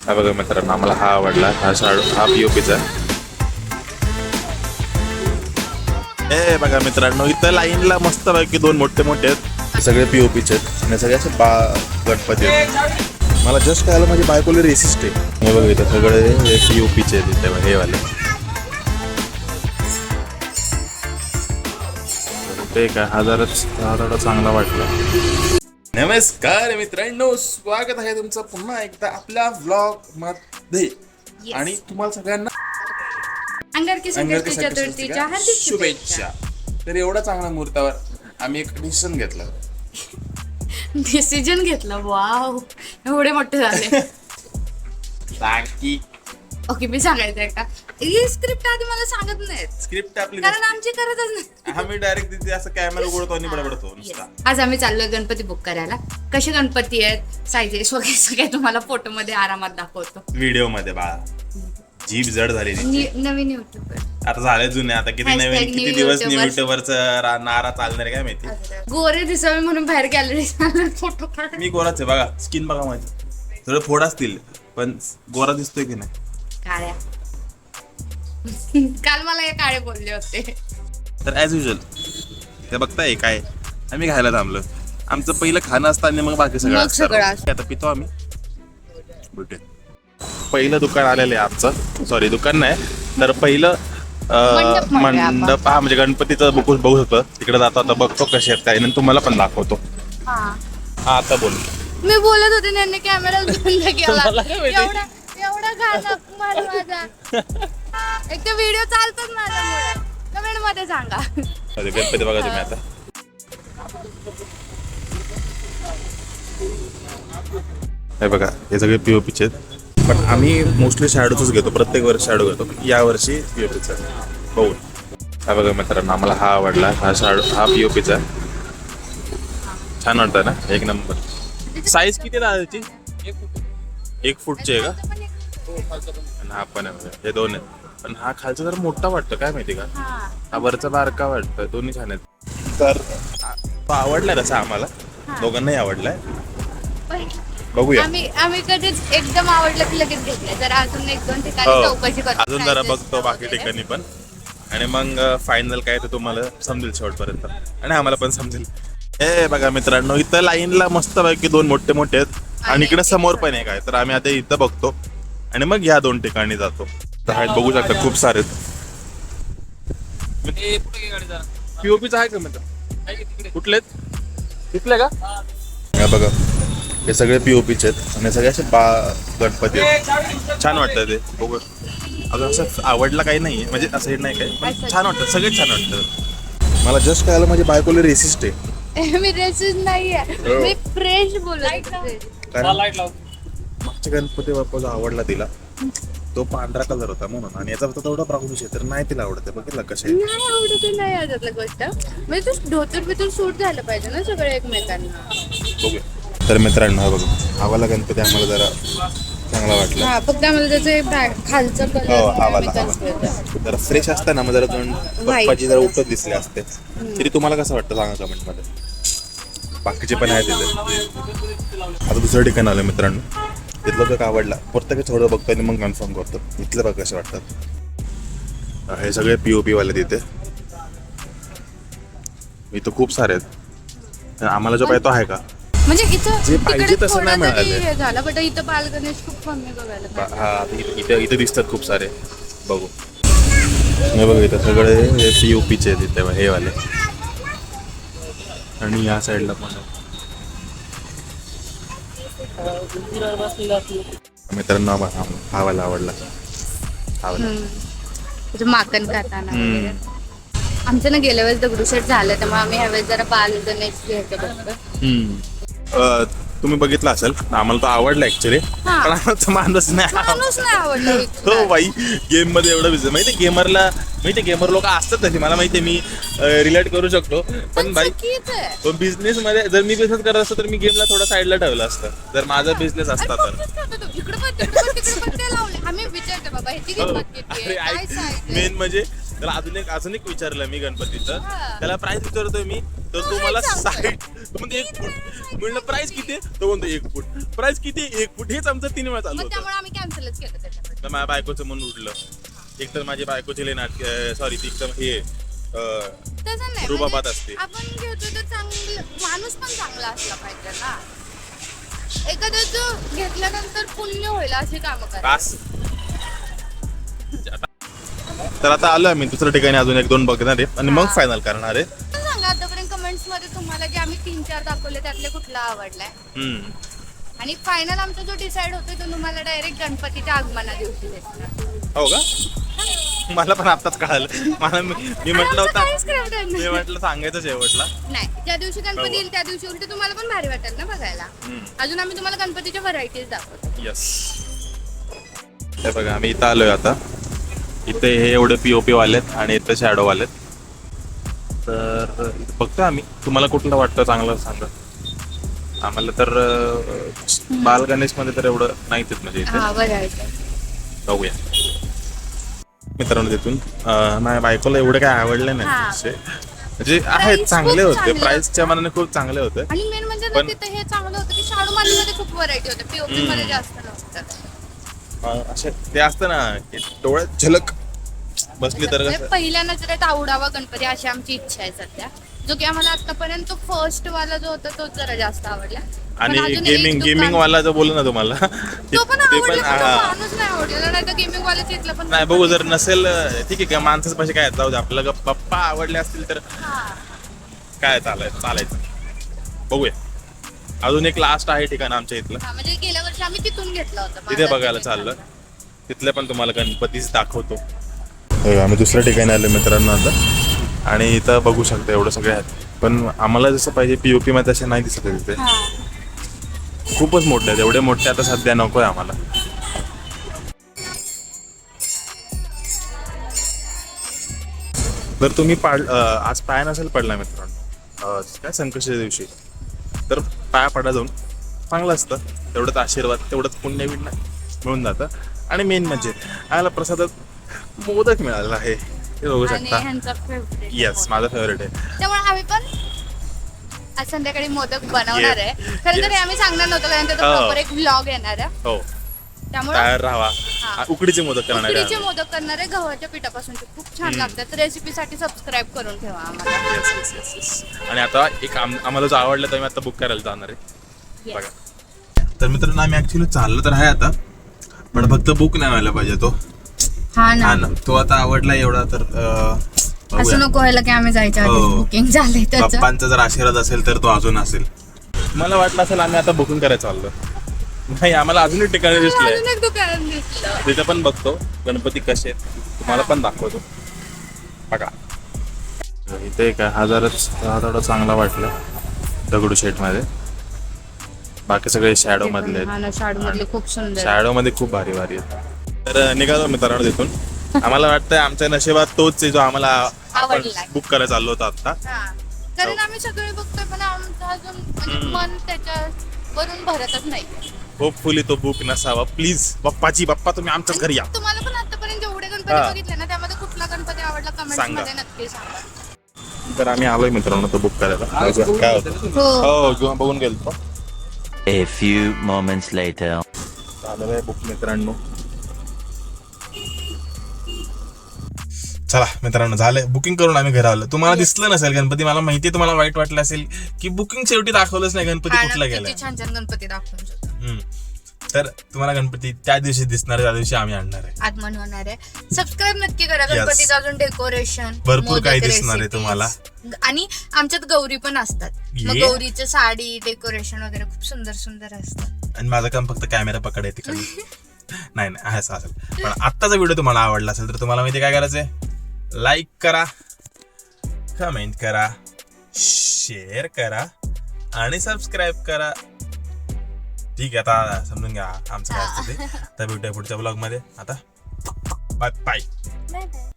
हा बघा मित्रांनो, आम्हाला हा आवडला. हा पीओपीचा. ए बघा मित्रांनो, इथं लाईनला मस्त पैकी दोन मोठे मोठे आहेत, सगळे पीओपीचे आहेत आणि सगळे असे गणपती आहेत. मला जस्ट कळालं माझी बायकोला रेसिस्ट आहे. हे बघा इथं सगळे हे पीओपीचे आहेत इथे, हे वाले. ते काय हा थोडा चांगला वाटला. नमस्कार मित्रांनो, स्वागत आहे तुमचं पुन्हा एकदा आपल्या व्लॉग मध्ये. आणि तुम्हाला सगळ्यांना अंगारकी चतुर्थीच्या हार्दिक शुभेच्छा. तर एवढा चांगल्या मुहूर्तावर आम्ही एक डिसिजन घेतला. डिसिजन घेतला. वाव, एवढे मोठे झाले. बाकी ओके, मी सांगायचंय का ही स्क्रिप्ट आधी मला सांगत नाहीत, स्क्रिप्ट आपली कारण आमची करतच नाही. आम्ही डायरेक्ट तिथे असं कॅमेरा उघडतो आणि बडबडतो नुसता. आज आम्ही चाललोय गणपती बुक करायला. कसे गणपती आहेत, साईजेस वगैरे सगळे तुम्हाला फोटो मध्ये आरामात दाखवतो. व्हिडिओ मध्ये बाळा जीभ जड झाली. नवीन युट्यूबर आता झाले जुने, आता किती Hashtag नवीन किती new दिवस YouTubers. युट्यूबरचा नारा चालणार आहे काय माहिती. गोरे दिसावे म्हणून बाहेर गॅलरी फोटो काढ. मी गोराच आहे बघा, स्किन बघा माझी. थोडं फोड असतील पण गोरा दिसतोय की नाही. काळ्या काल मला हे काळे बोलले होते. तर ॲज युजल ते बघताय काय आम्ही खायला थांबलो. आमचं पहिलं खाणं असतं आणि मग बाकी सगळं मग सगळं असतं. आता पितो आम्ही. भेटूया. पहिलं दुकान आलेलं आहे आमचं. सॉरी, दुकान नाही तर पहिलं मंडप म्हणूया आपण. मंडप. हा म्हणजे गणपतीचं बघू शकतो. तिकडे जातो, आता बघतो कसे आहेत काय, आणि तुम्हाला पण दाखवतो. हा, हा आता बोल. मी बोलत होते, त्यांनी कॅमेरा बंद केला. एवढा घाण अपमान माझा. एक तर व्हिडिओ चालतोच माझ्यामुळे. कमेंट मध्ये सांगा. गणपती बघा तुम्ही आता. हे बघा, हे सगळे पीओपीचे आहेत, पण आम्ही मोस्टली शॅडोच घेतो. प्रत्येक वर्षी शॅडो घेतो. या वर्षी पीओपीचा बघून. हा बघा मित्रांनो, आम्हाला हा आवडला. हा पीओपीचा छान वाटतं ना, एक नंबर. साईज किती आहे त्याची? 1 फूटची आहे का? आणि हा पण आहे, हे 2 आहेत. पण हा खालचा जरा मोठा वाटतो, काय माहिती का. हा वरचा बारका वाटतं. दोन्ही छान आहेत. तर तो आवडलाय तसा आम्हाला, दोघांनाही आवडलाय. बघूया. आम्ही कधीच एकदम आवडलं की लगेच घेतलं. जर अजून 1-2 ठिकाणी चौकशी करतो, अजून जरा बघतो बाकी ठिकाणी पण, आणि मग फायनल काय ते तुम्हाला समजेल शेवटपर्यंत, आणि आम्हाला पण समजेल. हे बघा मित्रांनो, इथं लाईनला मस्त पैकी 2 मोठे मोठे आहेत, आणि इकडे समोर पण एक आहे. तर आम्ही आता इथं बघतो आणि मग या 2 ठिकाणी जातो. तर बघू शकता खूप सारे पीओपीचा आहे का मित्र. कुठले तिथले का? हा बघा, हे सगळे पीओपीचे आहेत आणि सगळे असे गणपती आहेत. छान वाटतं ते बघू. अजून असं आवडला काही नाही म्हणजे असं हे नाही काय, पण छान वाटतं. सगळे छान वाटतं. मला जस्ट कळालं माझी बायकोला रेसिस्ट आहे. मी रेसिस्ट नाहीये, मी फ्रेश बोलत होते. मागच्या गणपती बाप्पाचा आवडला तिला, तो पांढरा कलर होता म्हणून, आणि याचा होता तेवढा ब्राऊनिश आहे, तर नाही तिला आवडते. बघितलं कसं आहे. नाही आवडत नाही याच्यातलं गोष्ट. म्हणजे तू धोतर बितर सूट झालं पाहिजे ना सगळे एकमेकांना. बघूया. तर मित्रांनो, हा बघा, हवाला गणपती आम्हाला जरा चांगला वाटला. हा, फक्त आम्हाला त्याचं खालचा हवाला कलर जरा फ्रेश असतं ना, मग जरा बाप्पाची जरा उठत दिसले असते. तरी तुम्हाला कसं वाटतं सांगा कमेंट मध्ये. बाकीचे पण आहेत तिथे. आता दुसरं ठिकाण आलं मित्रांनो, तिथलं बघ आवडला. प्रत्येक थोडं बघतो आणि मग कन्फर्म करतो. इथलं बघ कसे वाटतात. हे सगळे पीओपी वाले तिथे. इथं खूप सारे आहेत. आम्हाला जो पाहिजे तो आहे का? म्हणजे इथं जे पाहिजे तिकडे तसं नाही थोडं मिळालं. तरी झालं, बट इथं बालगणेश खूप कमी बघायला भेटतात. हा, इथं दिसतात खूप सारे. बघू. हे बघ, इथं सगळे हे पीओपीचे आहेत इथे, हे वाले. आणि या साईडला पण मित्रांनो, हा वाला आवडला. माकन खाताना वगैरे. आमचं ना गेल्या वेळेस दगडूशेठ झालं, त्यामुळे आम्ही ह्यावेळेस जरा बालगणेश घ्यायचं बघतो. तुम्ही बघितलं असेल, आम्हाला तो आवडला ऍक्च्युली, पण आम्हाला तो माणूस नाही माणूस नाही आवडलं. हो बाई, गेम मध्ये एवढं बिझी. माहिती गेमरला, माहिती गेमर लोक असतात तशी, मला माहिती, मी रिलेट करू शकतो. पण बाई, तो बिझनेस मध्ये, जर मी बिझनेस करत असतो तर मी गेमला थोडा साईडला ठेवला असतं, जर माझा बिझनेस असता तर. मेन म्हणजे त्याला अजून एक विचारलं मी गणपतीचं, हा. त्याला प्राइस विचारतोय मी, तर तो मला साईड म्हणजे 1 फूट म्हणलं प्राइस किती आहे? तो म्हणतो 1 फूट. प्राइस किती आहे? 1 फूट. हेच आमचं 3 वेळा चालू मग होतं. त्यामुळे आम्ही कॅन्सलच केलं त्याच्यामध्ये. तर माझ्या बायकोचं मन उडलं. एक तर माझी बायकोची सॉरी ती एकदम हे तसं नाही रुबाबात म्हणजे असते. आपण घेतो तर चांगलं माणूस पण चांगला असला पाहिजे ना. एखाद्याचं घेतल्यानंतर पुण्य होईल अशी कामं करा. तास. तर आता आलो आम्ही दुसऱ्या ठिकाणी अजून 1-2 बघणार आहे आणि मग फायनल करणार आहे. सांगा आतापर्यंत कमेंट्स मध्ये तुम्हाला जे आम्ही 3-4 दाखवले त्यातले कुठला आवडलाय आणि फायनल आमचा जो डिसाइड होतोय तो तुम्हाला डायरेक्ट गणपतीच्या आगमना दिवशी भेटणार. हो का? मला पण आताच कळालं. मी म्हटलं आमचं काहीच होतं, crowded नाही. मी म्हटलं सांगायचं शेवटला. नाही ज्या दिवशी गणपती येईल त्या दिवशी उलट तुम्हाला पण भारी वाटेल ना बघायला. अजून आम्ही तुम्हाला गणपतीच्या व्हरायटीज दाखवतो. येस. हे बघा आम्ही इथं आलोय आता. इथे हे एवढे POP वालेत आणि इथं शॅडो वालेत. तर बघतो आम्ही, तुम्हाला कुठलं वाटतं चांगलं सांगा. आम्हाला तर बाल गणेश मध्ये तर एवढं नाहीच म्हणजे इथे. हा व्हरायटी बघूया मित्रांनो. तिथून माझ्या बायकोला एवढे काय आवडले नाही हा. असे. म्हणजे आहेत Price चांगले खूप होते, चांगले प्राइसच्या होते. मनाने खूप चांगले होते. आणि मेन म्हणजे ना पण- तिथं हे चांगलं होतं की शाडू मध्ये खूप व्हरायटी होते. POP मध्ये जास्त नसतात. असे ते असतं ना की डोळ्यात झलक बसली तर म्हणजे कसं. पहिल्या नजरेत आवडावा गणपती अशी आमची इच्छा आहे सध्या. जो की आम्हाला आतापर्यंत फर्स्ट वाला जो होता तोच जरा जास्त आवडला. पण आणि अजून एक गेमिंग दुकान- वाला जो बोललो ना तुम्हाला तो पण ते आवडला, पण तो हा. माणूस नाही आवडलेला. नाही तर गेमिंग वाल्याच इथलं पण नाही बघू जर नसेल ठीक आहे का माणसाच पैसे काय जाऊ दे. आपल्याला पप्पा आवडले असतील तर हा. काय चालायचं. बघूया. अजून एक लास्ट आहे ठिकाण आमच्या इथलं, हा, म्हणजे गेल्या वर्षी आम्ही तिथून घेतलं होतं. तिथे माझा बघायला gaming चाललं. वाला. तिथले पण तुम्हाला गणपतीच दाखवतो. आम्ही दुसऱ्या ठिकाणी आलो मित्रांनो आता. आणि इथं बघू शकता एवढं सगळे आहेत. पण आम्हाला जसं पाहिजे POP मध्ये तसे नाही दिसत आहे तिथे. हा. खूपच मोठे आहेत. एवढे मोठे आता सध्या नकोय आम्हाला. जर तुम्ही आज पाया नसेल पडला मित्रांनो काय संकष्टीच्या दिवशी, तर पाया पडा जाऊन चांगलं असतं. तेवढंच आशीर्वाद, तेवढंच पुण्य बिण्य मिळून जातं. आणि मेन म्हणजे आम्हाला प्रसादात मोदक मिळालेला आहे, हे बघू आणि शकता. ह्यांचा favorite येस माझा फेवरेट आहे. त्यामुळे आम्ही पण आज संध्याकाळी मोदक बनवणार आहे. Yes. खरं तर Yes. आम्ही सांगणार नव्हतं कारण त्याचा हो. प्रॉपर एक व्लॉग येणार आहे. हो त्यामुळे तयार राहा. हा. उकडीचे मोदक करणार आहे उकडीचे आम्ही. मोदक करणार आहे गव्हाच्या पिठापासूनचे. खूप छान लागतात. रेसिपीसाठी सबस्क्राईब करून ठेवा आम्हाला. Yes. आणि आता एक आम्हाला जो आवडला तर मी आता बुक करायला जाणार आहे. Yes. बघा. तर मित्रांनो आम्ही ऍक्च्युली चाललो तर आहे आता, पण फक्त बुक नाही व्हायला पाहिजे तो. हा ना. हा ना, तो आता आवडला एवढा तर असं बघूया. नको व्हायला की आम्ही जायच्या आधी हो. बुकिंग झाले त्याचं. बाप्पांचा जर आशीर्वाद असेल तर तो अजून असेल. मला वाटलं असेल आम्ही आता बुकिंग करायला चाललो. नाही, आम्हाला अजून एक ठिकाणी दिसलंय, अजून एक दुकान दिसलं. तिथे पण बघतो गणपती कसे आहेत, तुम्हाला पण दाखवतो. बघा इथे काय हा थोडा चांगला वाटला दगडूशेठ मध्ये. बाकी सगळे शॅडो मधले आहेत. हा ना, शाडू मधले खूप सुंदर. शॅडो मध्ये खूप भारी आहेत. तर निघालो मित्रांनो तिथून. आम्हाला वाटतंय आमच्या नशिबात तोच आहे जो आम्हाला आवडलाय. बुक करायला चाललो होतो आता. हा. कारण आम्ही सगळे बघतोय पण आमचं अजून म्हणजे मन त्याच्यावरून भरतच नाही. होपफुली तो बुक नसावा. प्लीज बाप्पा तुम्ही आमच्याच घरी या. तुम्हाला पण आतापर्यंत जेवढे गणपती हा. बघितले ना त्यामध्ये कुठला गणपती आवडला कमेंट्स सांगा. मध्ये नक्की सांगा. तर आम्ही आलोय मित्रांनो तो बुक करायला. काय होतं हो बघून गेलो. A few moments later. झालं आहे बुक मित्रांनो. चला मित्रांनो झालंय बुकिंग करून आम्ही घरी आलो. तुम्हाला दिसलं नसेल गणपती, मला माहिती तुम्हाला वाईट वाटलं असेल की बुकिंग शेवटी दाखवलंच नाही गणपती कुठला गेला. किती छान छान गणपती दाखवून शकतो. तर तुम्हाला गणपती त्या दिवशी दिसणार, त्या दिवशी आम्ही आणणार आहे. आगमन होणार आहे. सबस्क्राईब नक्की करा. Yes. गणपतीचं अजून डेकोरेशन भरपूर काही दिसणार आहे तुम्हाला. आणि आमच्यात गौरी पण असतात. मग ये. गौरीचं साडी डेकोरेशन वगैरे खूप सुंदर सुंदर असतात. आणि माझं काम फक्त कॅमेरा पकड आहे तिकडे. नाही असं असेल. पण आत्ताचा व्हिडिओ तुम्हाला आवडला असेल तर तुम्हाला माहिती काय करायचंय, लाईक करा, कमेंट करा, शेअर करा आणि सबस्क्राईब करा. ठीक आहे, आता समजून घ्या आमचं काय असतं ते. तर भेटूया पुढच्या ब्लॉग मध्ये. आता बाय बाय. Bye bye.